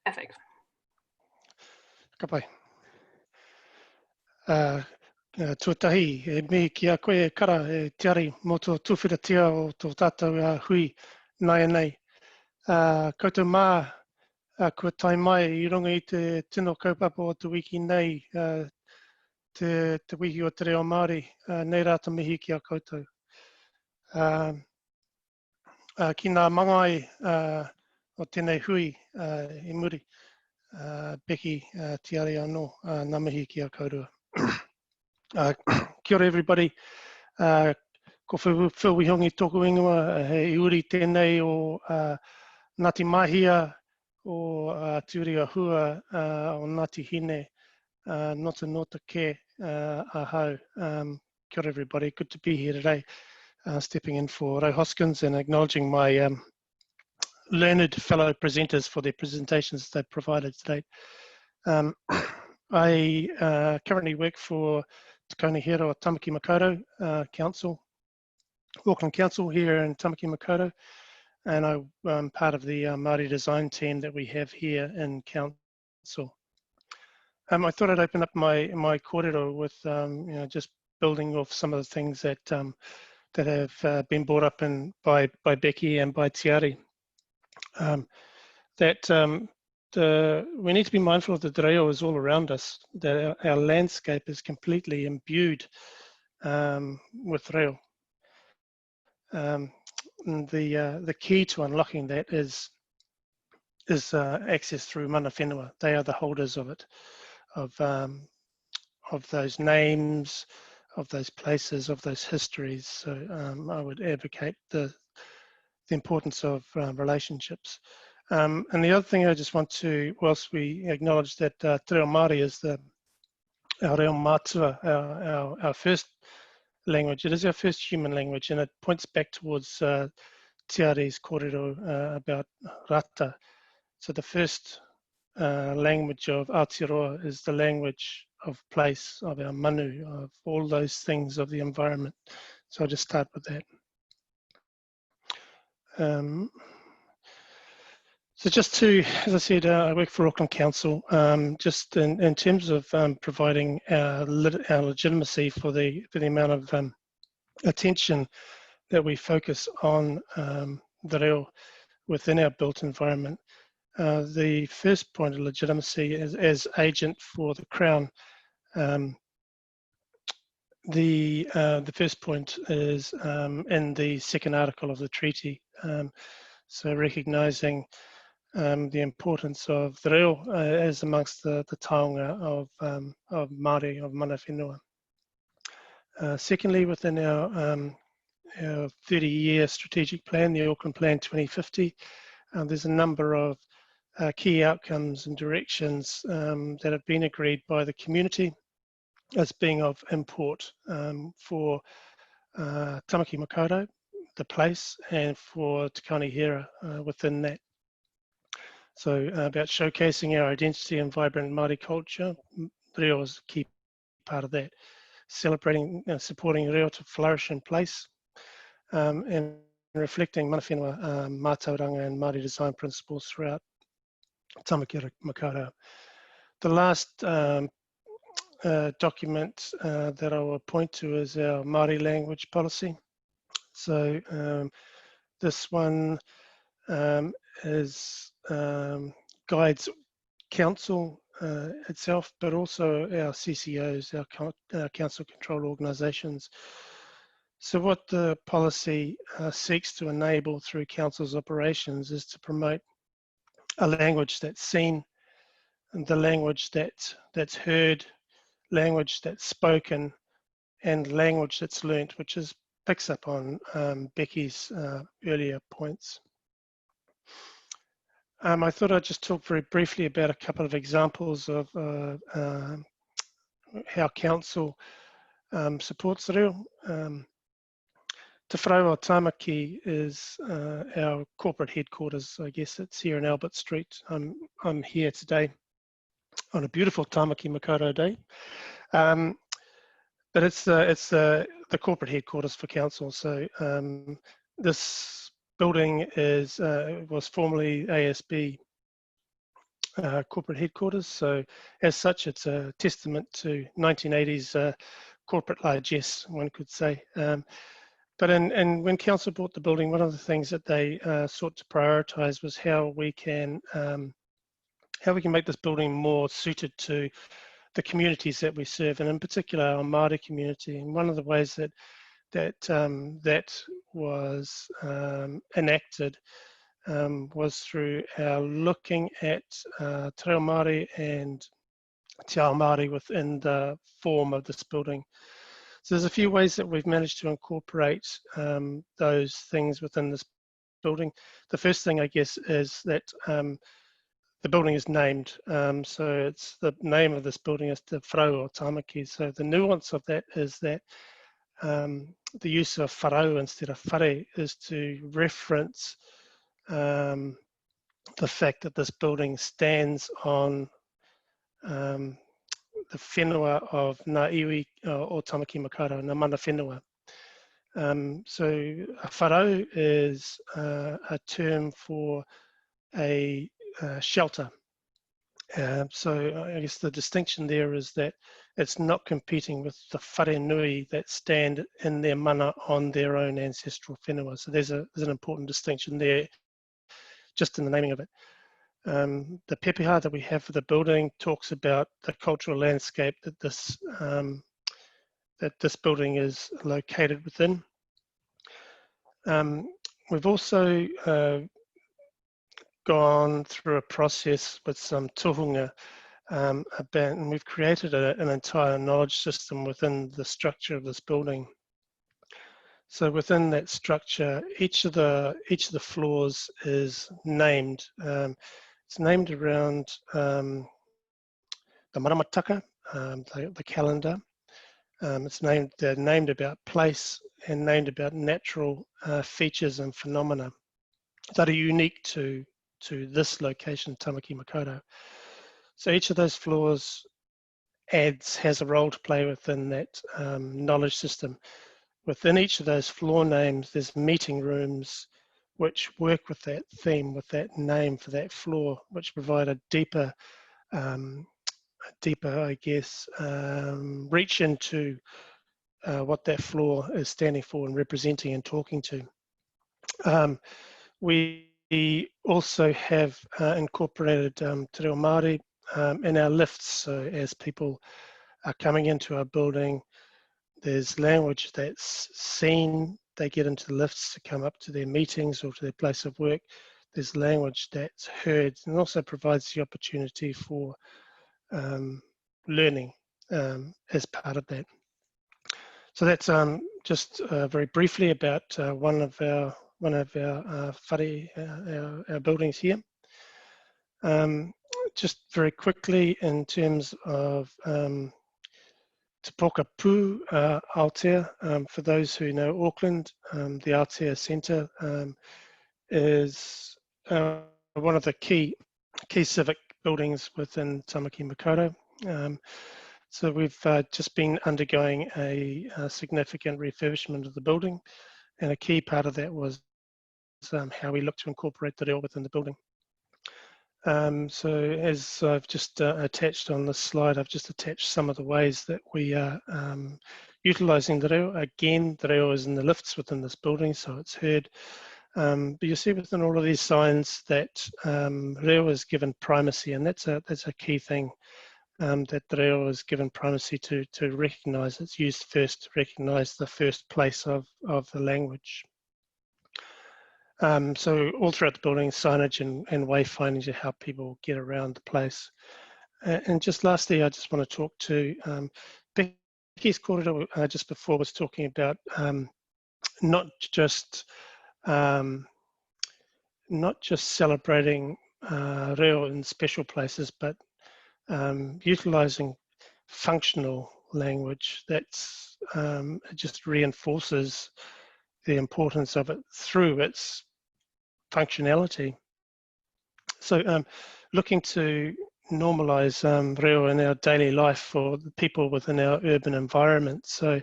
Perfect. Ka pai. Tuatahi, e me ki a koe e kara e te ari mo tō tuwhiratia o tō tātou hui nai nei. Koutou mā, kua tai mai I runga I te tino kaupapa o Te Wiki nei, te Wiki o Te Reo Māori, nei rāta mihi ki a koutou. Ki ngā mangai o tēnei hui I muri, Becky, te ari anō, ngā mihi ki a kaurua. Kia ora everybody, ko whiwihongi tōku ingoa, he iuri tēnei o Ngāti Mahia o Tūria Hua o Ngāti Hine, Nota Nota Ke ahau. Kia ora everybody, good to be here today, stepping in for Ray Hoskins and acknowledging my learned fellow presenters for their presentations they've provided today. I currently work for Te Kaunihera o Tamaki Makaurau Council, Auckland Council here in Tamaki Makaurau, and I'm part of the Māori design team that we have here in Council. I thought I'd open up my kōrero with just building off some of the things that that have been brought up by Becky and by Te Ari. We need to be mindful of the Te Reo is all around us, that our landscape is completely imbued with Reo. The key to unlocking that is access through mana whenua. They are the holders of it, of those names, of those places, of those histories. So I would advocate the importance of relationships. And the other thing I just want to, whilst we acknowledge that Te Reo Māori is our reo mātua, our first language, it is our first human language, and it points back towards Te Ari's kōrero about rata. So the first language of Aotearoa is the language of place, of our manu, of all those things of the environment. So I'll just start with that. So just to, as I said, I work for Auckland Council, just in terms of providing our legitimacy for the amount of attention that we focus on the reo within our built environment. The first point of legitimacy is as agent for the Crown. The first point is in the second article of the treaty. So recognising the importance of the reo as amongst the taonga of Māori, of mana whenua. Secondly, within our 30-year strategic plan, the Auckland Plan 2050, there's a number of key outcomes and directions that have been agreed by the community as being of import for Tamaki Makaurau, the place, and for Te Kaunihera within that. So about showcasing our identity and vibrant Māori culture, reo is a key part of that. Celebrating and supporting reo to flourish in place, and reflecting mana whenua, mātauranga and Māori design principles throughout Tamaki Makaurau. The last document that I will point to is our Māori language policy. So this one guides council itself, but also our CCOs, our council control organisations. So what the policy seeks to enable through council's operations is to promote a language that's seen, and the language that's heard, language that's spoken, and language that's learnt, which picks up on Becky's earlier points. I thought I'd just talk very briefly about a couple of examples of how council supports the reo. Te Wharaua Tāmaki is our corporate headquarters. I guess it's here in Albert Street. I'm here today on a beautiful Tāmaki Makaurau day, but it's the corporate headquarters for council. So this building was formerly ASB corporate headquarters. So as such, it's a testament to 1980s corporate largesse, one could say. But when council bought the building, one of the things that they sought to prioritise was how we can make this building more suited to the communities that we serve, and in particular our Māori community. And one of the ways that was enacted was through our looking at Te Reo Māori and Te Teo Māori within the form of this building. So there's a few ways that we've managed to incorporate those things within this building. The first thing, I guess, is that the building is named. So it's the name of this building is Te Wharau or Tamaki. So the nuance of that is that the use of wharau instead of whare is to reference the fact that this building stands on the whenua of Ngā iwi o Tamaki Makaurau, Ngā mana whenua. So a wharau is a term for a shelter. So I guess the distinction there is that it's not competing with the whare nui that stand in their mana on their own ancestral whenua. So there's an important distinction there, just in the naming of it. The pepeha that we have for the building talks about the cultural landscape that this building is located within. We've also gone through a process with some tohunga and we've created an entire knowledge system within the structure of this building. So within that structure, each of the floors is named. It's named around the maramataka, the calendar. They're named about place and named about natural features and phenomena that are unique to this location, Tamaki Makaurau. So each of those floors has a role to play within that knowledge system. Within each of those floor names, there's meeting rooms which work with that theme, with that name for that floor, which provide a deeper, I guess, reach into what that floor is standing for and representing and talking to. We also have incorporated Te Reo Māori in our lifts. So as people are coming into our building, there's language that's seen. They get into the lifts to come up to their meetings or to their place of work. There's language that's heard, and also provides the opportunity for learning as part of that. So that's just very briefly about one of our whare, our buildings here. Just very quickly in terms of Te Poka Pū, Aotea, for those who know Auckland, the Aotea Centre is one of the key civic buildings within Tamaki Makaurau. So we've just been undergoing a significant refurbishment of the building, and a key part of that was how we look to incorporate the reo within the building. So as I've just attached on this slide, I've just attached some of the ways that we are utilising the reo. Again, the reo is in the lifts within this building, so it's heard. But you see within all of these signs that reo is given primacy, and that's a key thing, that the reo is given primacy to recognise. It's used first to recognise the first place of the language. So all throughout the building, signage and wayfinding to help people get around the place. And just lastly, I just want to talk to Becky's corridor just before was talking about not just celebrating reo in special places, but utilising functional language that's it just reinforces the importance of it through its functionality. So looking to normalise reo in our daily life for the people within our urban environment. So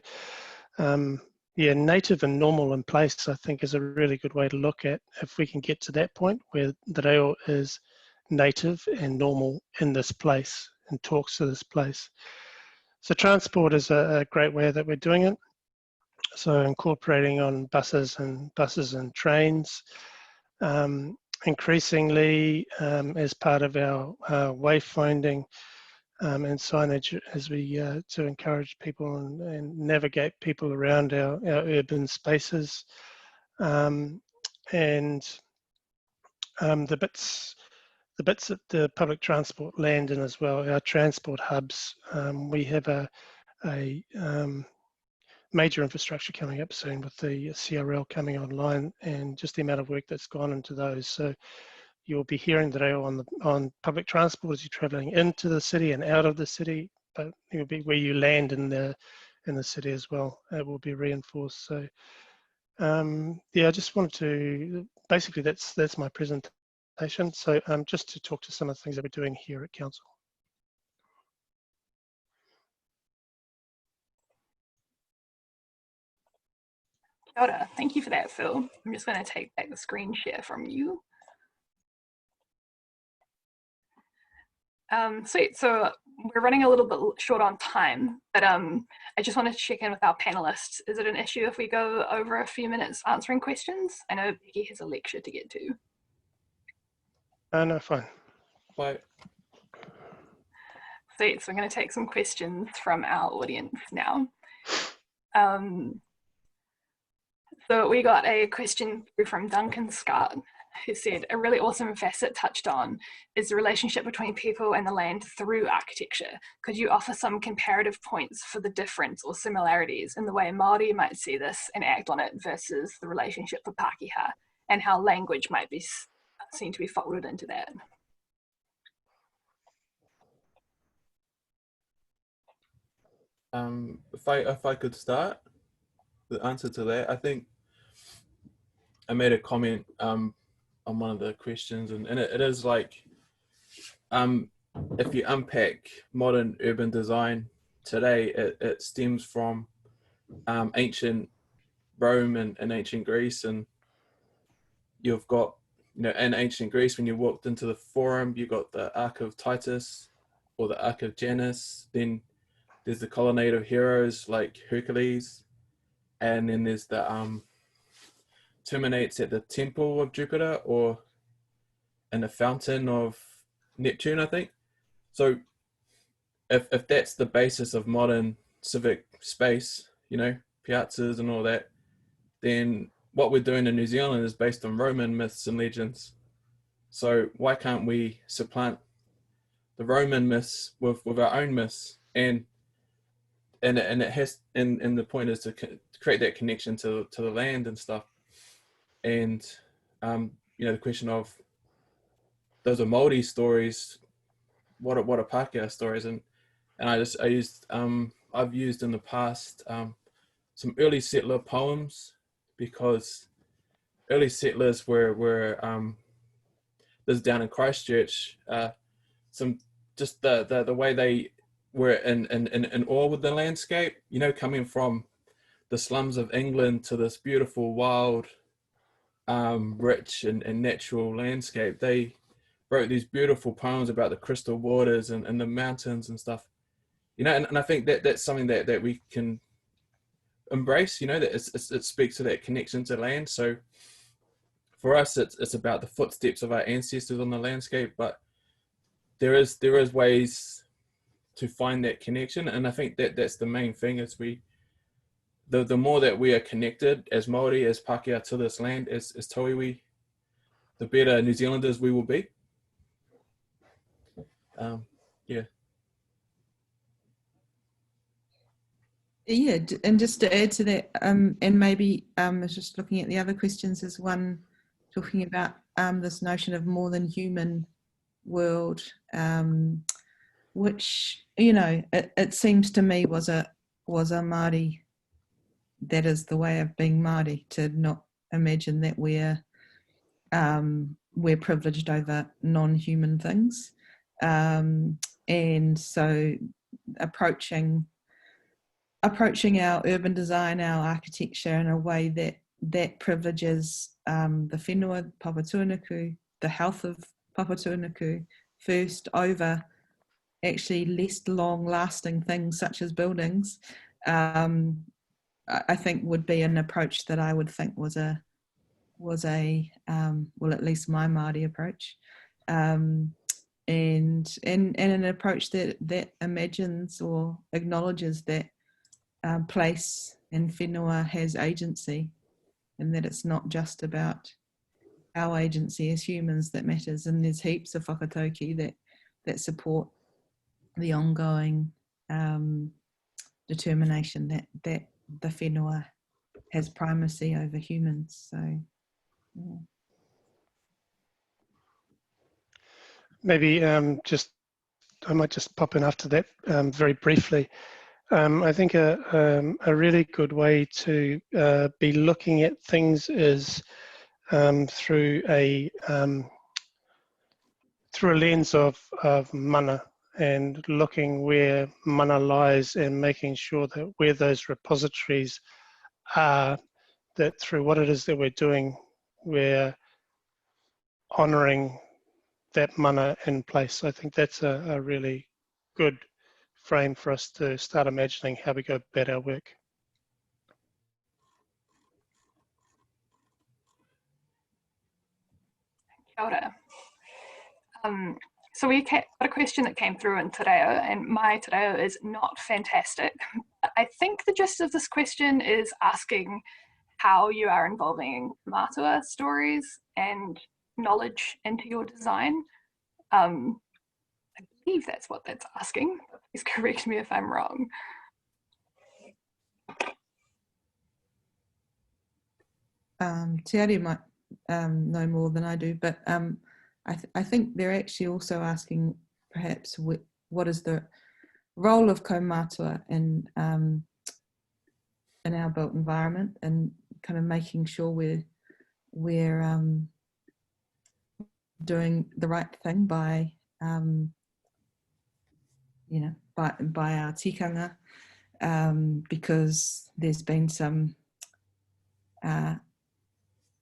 yeah, native and normal in place, I think, is a really good way to look at if we can get to that point where the reo is native and normal in this place and talks to this place. So transport is a great way that we're doing it. So incorporating on buses and trains, increasingly as part of our wayfinding and signage as we to encourage people and navigate people around our urban spaces, and the bits that the public transport land in as well, our transport hubs. We have a major infrastructure coming up soon with the CRL coming online, and just the amount of work that's gone into those. So you'll be hearing Te Reo on public transport as you're travelling into the city and out of the city, but it will be where you land in the city as well. It will be reinforced. So yeah, I just wanted to, basically that's my presentation. So just to talk to some of the things that we're doing here at Council. Kia ora. Thank you for that, Phil. I'm just going to take back the screen share from you. Sweet. So we're running a little bit short on time, but I just wanted to check in with our panelists. Is it an issue if we go over a few minutes answering questions? I know Becky has a lecture to get to. No, fine. Bye. Sweet. So we're going to take some questions from our audience now. So we got a question through from Duncan Scott, who said, a really awesome facet touched on is the relationship between people and the land through architecture. Could you offer some comparative points for the difference or similarities in the way Maori might see this and act on it versus the relationship for Pākehā, and how language might be seen to be folded into that? If I could start the answer to that, I think I made a comment on one of the questions, and it is like, if you unpack modern urban design today, it stems from ancient Rome and ancient Greece, and you've got, you know, in ancient Greece, when you walked into the Forum, you got the Ark of Titus or the Ark of Janus. Then there's the colonnade of heroes like Hercules, and then there's the terminates at the temple of Jupiter or in the fountain of Neptune, I think. So if that's the basis of modern civic space, you know, piazzas and all that, then what we're doing in New Zealand is based on Roman myths and legends. So why can't we supplant the Roman myths with our own myths? And it has, and the point is to create that connection to the land and stuff. And you know, the question of those are Maori stories, what are Pākehā stories? And I've used in the past some early settler poems, because early settlers were this down in Christchurch, some just the way they were in awe with the landscape, you know, coming from the slums of England to this beautiful, wild, rich and natural landscape. They wrote these beautiful poems about the crystal waters and the mountains and stuff, you know, and I think that's something that we can embrace, you know, that it speaks to that connection to land. So for us, it's about the footsteps of our ancestors on the landscape, but there is ways to find that connection, and I think that's the main thing, is the more that we are connected as Maori, as Pākehā to this land, as Tauiwi, the better New Zealanders we will be. Yeah. Yeah, and just to add to that, and maybe I was just looking at the other questions, as one talking about this notion of more than human world, which, you know, it seems to me was a Māori, that is the way of being Māori, to not imagine that we're privileged over non-human things, and so approaching our urban design, our architecture, in a way that privileges the whenua, Papatūānuku, the health of papatūānuku first over actually less long-lasting things such as buildings, I think would be an approach that I would think was a well, at least my Māori approach, and an approach that imagines or acknowledges that place and whenua has agency, and that it's not just about our agency as humans that matters, and there's heaps of whakatauki that support the ongoing determination that the whenua has primacy over humans. So yeah. Maybe I might just pop in after that very briefly. I think a really good way to be looking at things is through a lens of mana, and looking where mana lies and making sure that where those repositories are, that through what it is that we're doing, we're honouring that mana in place. I think that's a really good frame for us to start imagining how we go about our work. Kia ora. So we got a question that came through in Te Reo, and my Te Reo is not fantastic. I think the gist of this question is asking how you are involving mātua stories and knowledge into your design. I believe that's what that's asking. Please correct me if I'm wrong. Te Ari might know more than I do, but I think they're actually also asking perhaps what is the role of kaumātua in our built environment, and kind of making sure we're doing the right thing by by our tikanga, because there's been some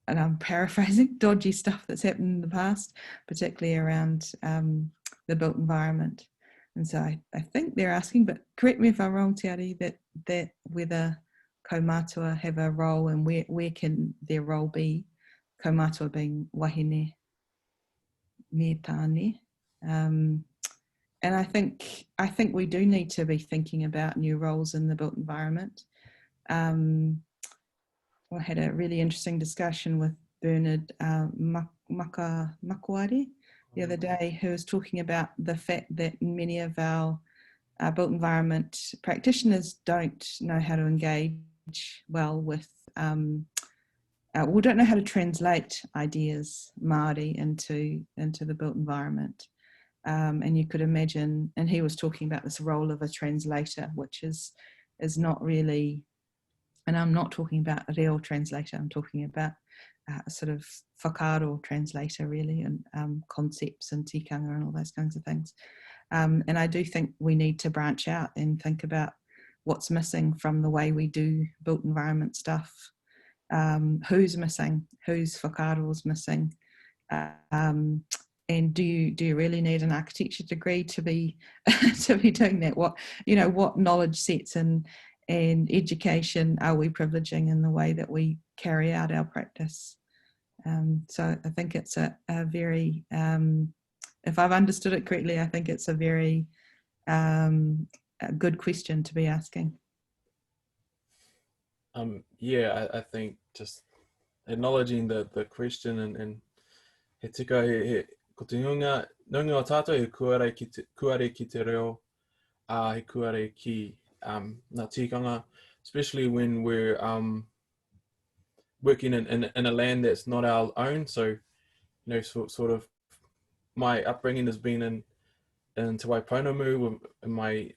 and I'm paraphrasing, dodgy stuff that's happened in the past, particularly around the built environment. And so I think they're asking, but correct me if I'm wrong, Te Ari, that whether kaumātua have a role, and where can their role be, kaumātua being wahine, me tāne. And I think we do need to be thinking about new roles in the built environment. I had a really interesting discussion with Bernard Makuari the other day, who was talking about the fact that many of our built environment practitioners don't know how to engage well with, we don't know how to translate ideas Māori into the built environment. And you could imagine, and he was talking about this role of a translator, which is not really, and I'm not talking about a real translator, I'm talking about a sort of whakaaro translator really, and concepts and tikanga and all those kinds of things. And I do think we need to branch out and think about what's missing from the way we do built environment stuff. Who's missing, whose whakaaro's missing, and do you really need an architecture degree to be doing that? What knowledge sets and education are we privileging in the way that we carry out our practice? So I think it's a very, if I've understood it correctly, I think it's a very a good question to be asking. I think just acknowledging the question and he tika ko te nunga o tātou he kuare ki te reo, he kuare ki ngā tikanga, especially when we're working in a land that's not our own. So, sort of my upbringing has been in Te Waipounamu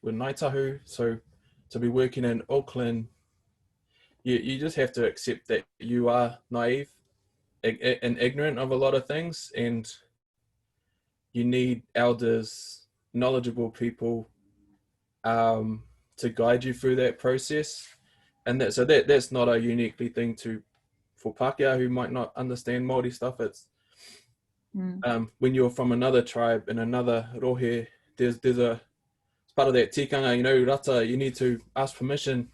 with Ngaitahu. So to be working in Auckland, you just have to accept that you are naive and ignorant of a lot of things, and you need elders, knowledgeable people to guide you through that process. And that's not a uniquely thing for Pākehā who might not understand Māori stuff. When you're from another tribe in another rohe, there's a part of that tikanga, you know, rata, you need to ask permission,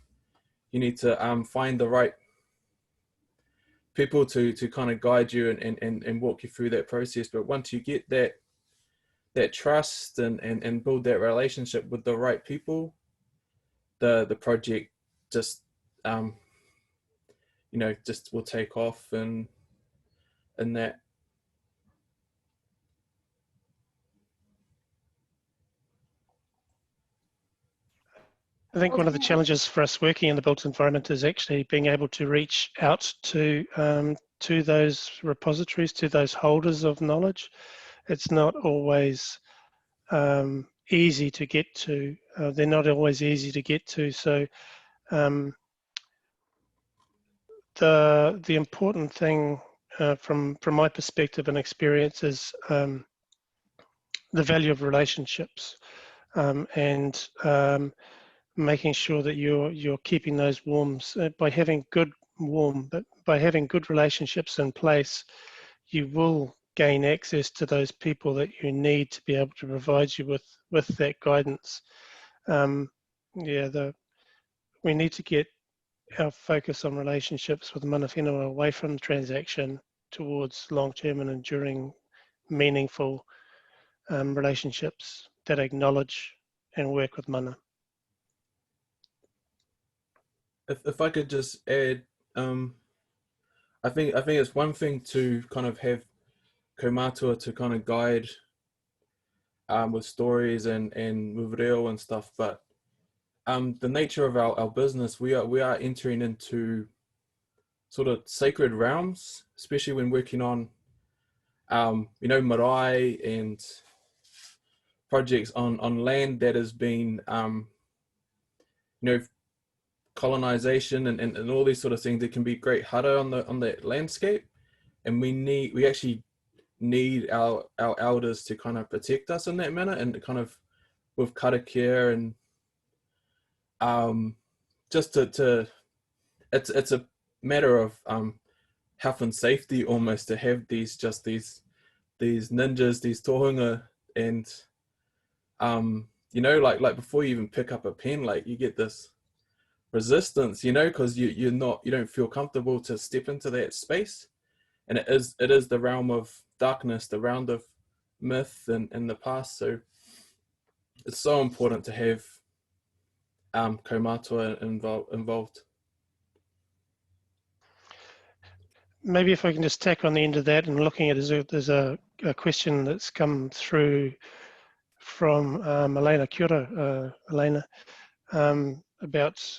you need to find the right people to kind of guide you and walk you through that process. But once you get that trust and build that relationship with the right people, the project just you know, just will take off and that. I think one of the challenges for us working in the built environment is actually being able to reach out to those repositories, to those holders of knowledge. It's not always easy to get to. They're not always easy to get to. So the important thing from my perspective and experience is the value of relationships and making sure that you're keeping those warm by having good relationships in place. You will gain access to those people that you need to be able to provide you with that guidance. We need to get our focus on relationships with mana whenua away from transaction towards long-term and enduring, meaningful relationships that acknowledge and work with mana. If I could just add, I think it's one thing to kind of have kaumātua to kind of guide with stories and with reo and stuff, but the nature of our business, we are entering into sort of sacred realms, especially when working on you know, marae and projects on land that has been you know, colonization and all these sort of things. There can be great hara on that landscape, and we actually need our elders to kind of protect us in that manner, and kind of with karakia and just to it's a matter of health and safety almost, to have these ninjas, these tohunga, and you know, like before you even pick up a pen, like you get this resistance, you know, because you don't feel comfortable to step into that space, and it is the realm of darkness, the realm of myth and the past. So it's so important to have kaumātua involved. Maybe if I can just tack on the end of that, and looking at there's a question that's come through from Elena. Kia ora, Elena, about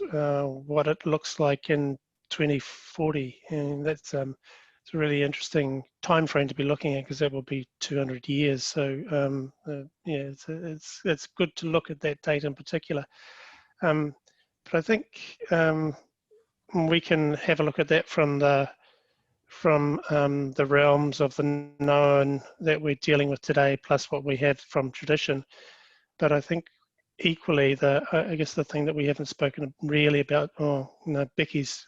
what it looks like in 2040, and that's it's a really interesting time frame to be looking at, because that will be 200 years. So yeah, it's good to look at that date in particular. But I think we can have a look at that from the realms of the known that we're dealing with today, plus what we have from tradition. But I think equally, I guess the thing that we haven't spoken really about, Becky's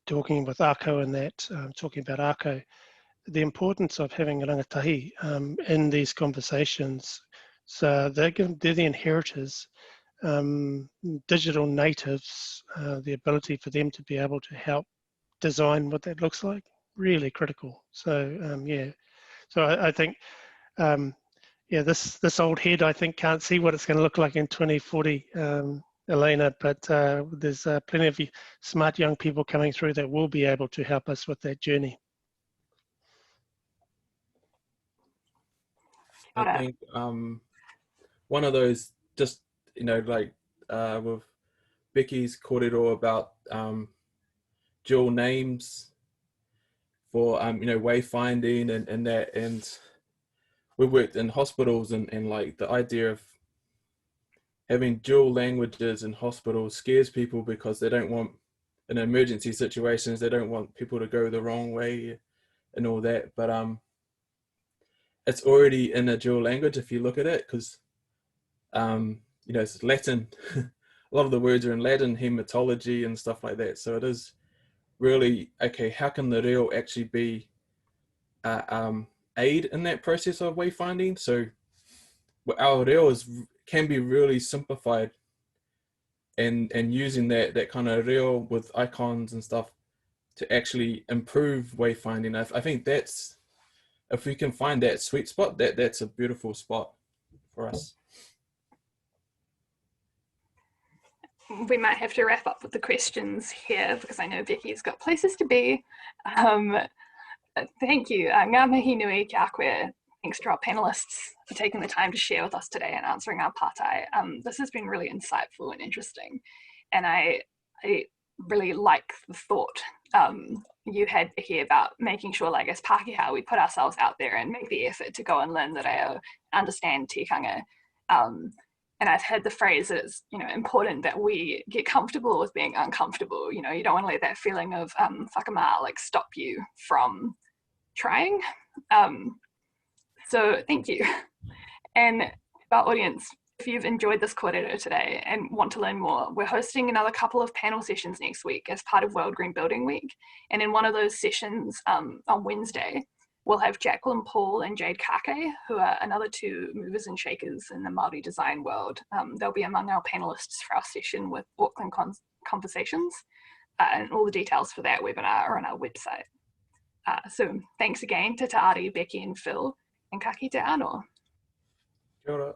talking with Ako and that, talking about Ako, the importance of having rangatahi in these conversations. So they're the inheritors, digital natives, the ability for them to be able to help design what that looks like, really critical. So yeah, so I think yeah, this old head, I think, can't see what it's going to look like in 2040, Elena, but there's plenty of smart young people coming through that will be able to help us with that journey. I think one of those, just, you know, like with Becky's kōrero about dual names for you know, wayfinding and that, and we worked in hospitals, and like the idea of having dual languages in hospitals scares people, because they don't want, in emergency situations, they don't want people to go the wrong way and all that. But it's already in a dual language if you look at it, because you know, it's Latin. A lot of the words are in Latin, hematology and stuff like that. So it is really, okay, how can the reo actually be aid in that process of wayfinding. So our reo can be really simplified, and using that kind of reo with icons and stuff to actually improve wayfinding. I think that's, if we can find that sweet spot, that's a beautiful spot for us. We might have to wrap up with the questions here because I know Becky's got places to be. Thank you. Ngā mihi nui kia koe. Thanks to our panelists for taking the time to share with us today and answering our pātai. This has been really insightful and interesting. And I really like the thought you had here about making sure, like, as Pākehā, we put ourselves out there and make the effort to go and learn the reo, understand tikanga. And I've heard the phrase that it's, you know, important that we get comfortable with being uncomfortable. You know, you don't want to let that feeling of whakamā like stop you from trying. So thank you. And our audience, if you've enjoyed this kōrero today and want to learn more, we're hosting another couple of panel sessions next week as part of World Green Building Week. And in one of those sessions on Wednesday, we'll have Jacqueline Paul and Jade Kake, who are another two movers and shakers in the Maori design world. They'll be among our panelists for our session with Auckland Conversations. And all the details for that webinar are on our website. So thanks again to Te Ari, Becky and Phil, and ka kite anō. Kia ora.